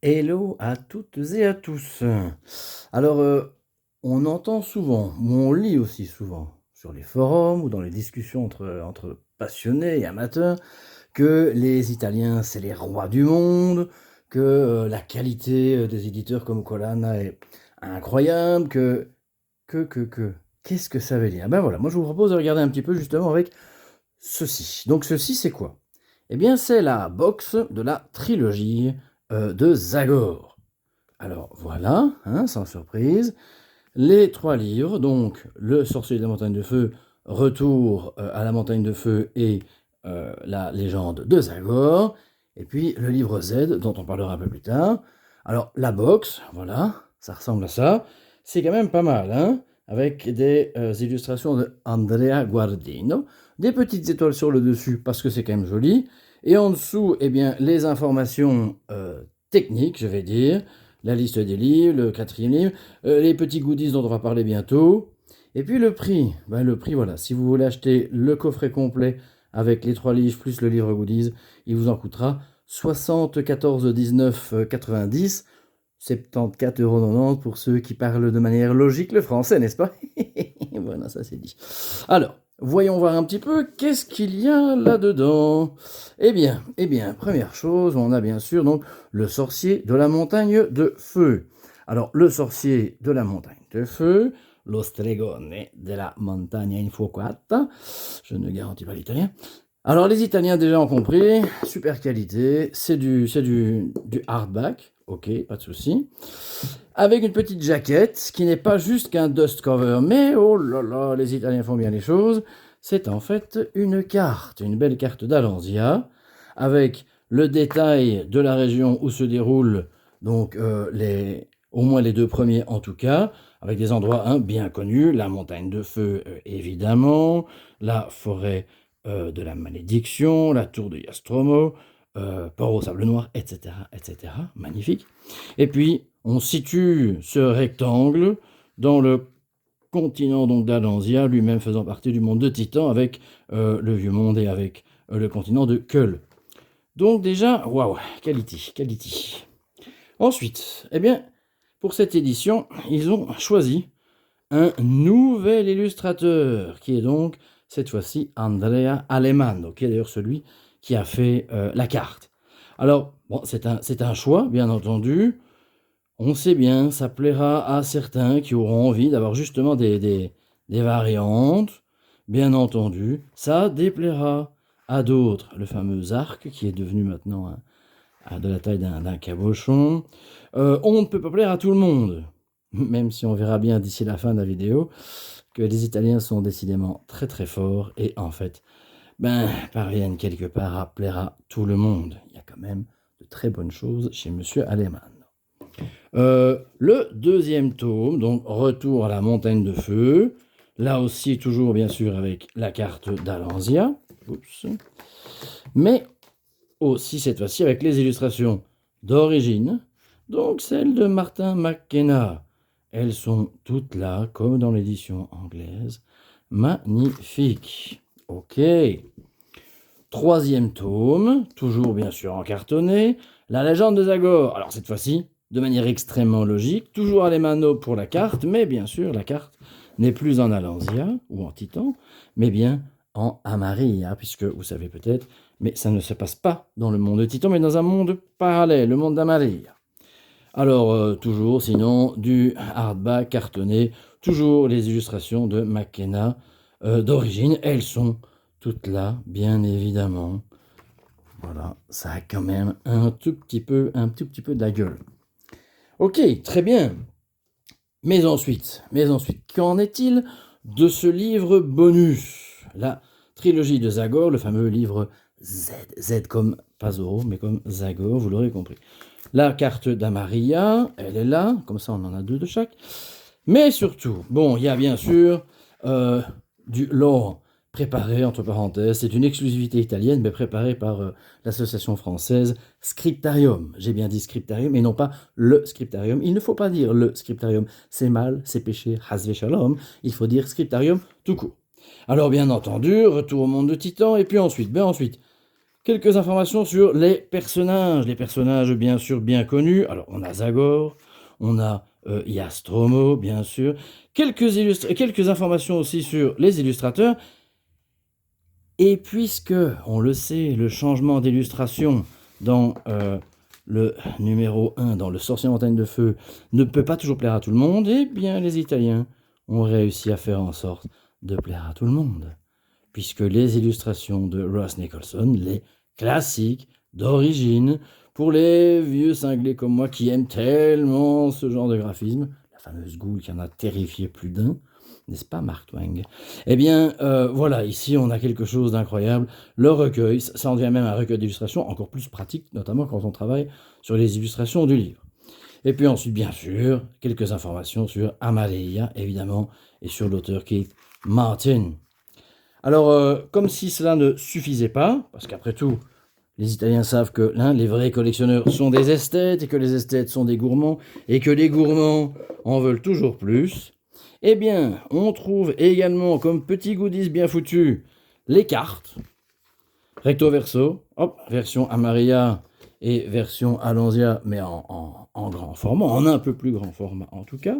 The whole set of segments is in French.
Hello à toutes et à tous. Alors, on entend souvent, ou on lit aussi souvent, sur les forums ou dans les discussions entre passionnés et amateurs, que les Italiens, c'est les rois du monde, que la qualité des éditeurs comme Collana est incroyable, que. Qu'est-ce que ça veut dire? Ben voilà, moi je vous propose de regarder un petit peu justement avec ceci. Donc ceci, c'est quoi? Eh bien, c'est la box de la trilogie de Zagor. Alors voilà, hein, sans surprise, les trois livres, donc Le sorcier de la montagne de feu, Retour à la montagne de feu et la légende de Zagor, et puis le livre Z, dont on parlera un peu plus tard. Alors la box, voilà, ça ressemble à ça, c'est quand même pas mal, hein, avec des illustrations de Andrea Guardino, des petites étoiles sur le dessus parce que c'est quand même joli, et en dessous, eh bien, les informations techniques, je vais dire, la liste des livres, le quatrième livre, les petits goodies dont on va parler bientôt. Et puis le prix, le prix voilà, si vous voulez acheter le coffret complet avec les 3 livres plus le livre goodies, il vous en coûtera 74,19,90, 74,90 € pour ceux qui parlent de manière logique le français, n'est-ce pas? Voilà, ça c'est dit. Alors, voyons voir un petit peu qu'est-ce qu'il y a là-dedans. Eh bien, première chose, on a bien sûr donc le sorcier de la montagne de feu. Alors, le sorcier de la montagne de feu, lo stregone della montagna infuocata, je ne garantis pas l'italien. Alors, les Italiens déjà ont compris, super qualité, c'est du hardback, ok, pas de souci. Avec une petite jaquette qui n'est pas juste qu'un dust cover, mais oh là là, les Italiens font bien les choses. C'est en fait une carte, une belle carte d'Alanzia, avec le détail de la région où se déroulent donc au moins les 2 premiers en tout cas, avec des endroits bien connus, la montagne de feu évidemment, la forêt de la malédiction, la tour de Jastromo, port au sable noir, etc., etc. Magnifique. Et puis, on situe ce rectangle dans le continent donc d'Alanzia, lui-même faisant partie du monde de Titan, avec le vieux monde et avec le continent de Keul. Donc déjà, waouh, quality. Ensuite, eh bien, pour cette édition, ils ont choisi un nouvel illustrateur, qui est donc, cette fois-ci, Andrea Alemanno, qui est d'ailleurs celui qui a fait la carte. Alors, bon, c'est un choix, bien entendu. On sait bien, ça plaira à certains qui auront envie d'avoir justement des variantes. Bien entendu, ça déplaira à d'autres. Le fameux arc, qui est devenu maintenant de la taille d'un cabochon. On ne peut pas plaire à tout le monde, même si on verra bien d'ici la fin de la vidéo que les Italiens sont décidément très très forts et en fait, parviennent quelque part à plaire à tout le monde. Il y a quand même de très bonnes choses chez Monsieur Alemanno. Le deuxième tome, donc Retour à la montagne de feu, là aussi toujours bien sûr avec la carte d'Alanzia, mais aussi cette fois-ci avec les illustrations d'origine, donc celles de Martin McKenna. Elles sont toutes là, comme dans l'édition anglaise. Magnifique. Ok. Troisième tome, toujours bien sûr en cartonné, La légende de Zagor. Alors cette fois-ci, de manière extrêmement logique, toujours Alemanno pour la carte, mais bien sûr, la carte n'est plus en Alanzia ou en Titan, mais bien en Amaria, puisque vous savez peut-être, mais ça ne se passe pas dans le monde de Titan, mais dans un monde parallèle, le monde d'Amaria. Alors, toujours, sinon, du hardback cartonné, toujours les illustrations de McKenna d'origine, elles sont toutes là, bien évidemment. Voilà, ça a quand même un tout petit peu de la gueule. Ok, très bien. Mais ensuite, qu'en est-il de ce livre bonus? La trilogie de Zagor, le fameux livre Z. Z comme pas Zoro, mais comme Zagor, vous l'aurez compris. La carte d'Amaria, elle est là, comme ça on en a 2 de chaque. Mais surtout, bon, il y a bien sûr du lore préparé, entre parenthèses, c'est une exclusivité italienne, mais préparée par l'association française Scriptarium. J'ai bien dit Scriptarium, et non pas le Scriptarium. Il ne faut pas dire le Scriptarium, c'est mal, c'est péché, hasve shalom. Il faut dire Scriptarium tout court. Alors bien entendu, retour au monde de Titan, et puis ensuite, Quelques informations sur les personnages. Les personnages, bien sûr, bien connus. Alors, on a Zagor, on a Yastromo, bien sûr. Quelques informations aussi sur les illustrateurs. Et puisque, on le sait, le changement d'illustration dans le numéro 1, dans Le Sorcier en montagne de feu, ne peut pas toujours plaire à tout le monde, eh bien, les Italiens ont réussi à faire en sorte de plaire à tout le monde. Puisque les illustrations de Ross Nicholson, les classiques d'origine, pour les vieux cinglés comme moi qui aiment tellement ce genre de graphisme, la fameuse Ghoul qui en a terrifié plus d'un, n'est-ce pas Mark Twain? Eh bien, voilà, ici on a quelque chose d'incroyable. Le recueil, ça en devient même un recueil d'illustrations encore plus pratique, notamment quand on travaille sur les illustrations du livre. Et puis ensuite, bien sûr, quelques informations sur Amadeia, évidemment, et sur l'auteur Keith Martin. Alors, comme si cela ne suffisait pas, parce qu'après tout, les Italiens savent que les vrais collectionneurs sont des esthètes, et que les esthètes sont des gourmands, et que les gourmands en veulent toujours plus, eh bien, on trouve également comme petits goodies bien foutus les cartes, recto verso, hop, version Amaria et version Alonsia, mais en grand format, en un peu plus grand format en tout cas.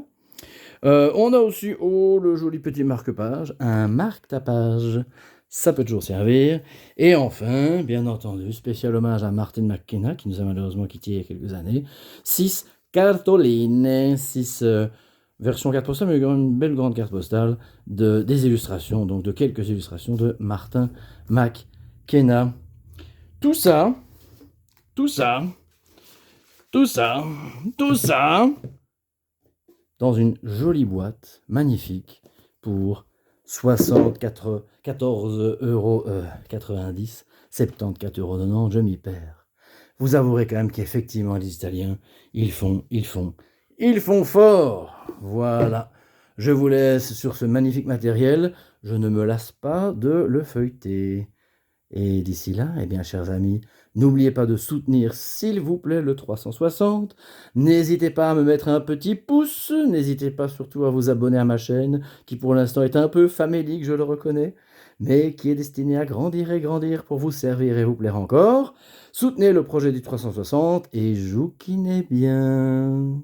On a aussi, le joli petit marque-page, un marque-tapage, ça peut toujours servir. Et enfin, bien entendu, spécial hommage à Martin McKenna, qui nous a malheureusement quittés il y a quelques années, 6 cartoline, 6 versions carte postale, mais une belle grande carte postale, des illustrations, donc de quelques illustrations de Martin McKenna. Tout ça, dans une jolie boîte magnifique pour 14,90 €, 74,90 €, je m'y perds. Vous avouerez quand même qu'effectivement les Italiens, ils font fort. Voilà. Je vous laisse sur ce magnifique matériel. Je ne me lasse pas de le feuilleter. Et d'ici là, eh bien, chers amis, n'oubliez pas de soutenir, s'il vous plaît, le 360. N'hésitez pas à me mettre un petit pouce. N'hésitez pas surtout à vous abonner à ma chaîne, qui pour l'instant est un peu famélique, je le reconnais, mais qui est destinée à grandir et grandir pour vous servir et vous plaire encore. Soutenez le projet du 360 et jouquinez bien.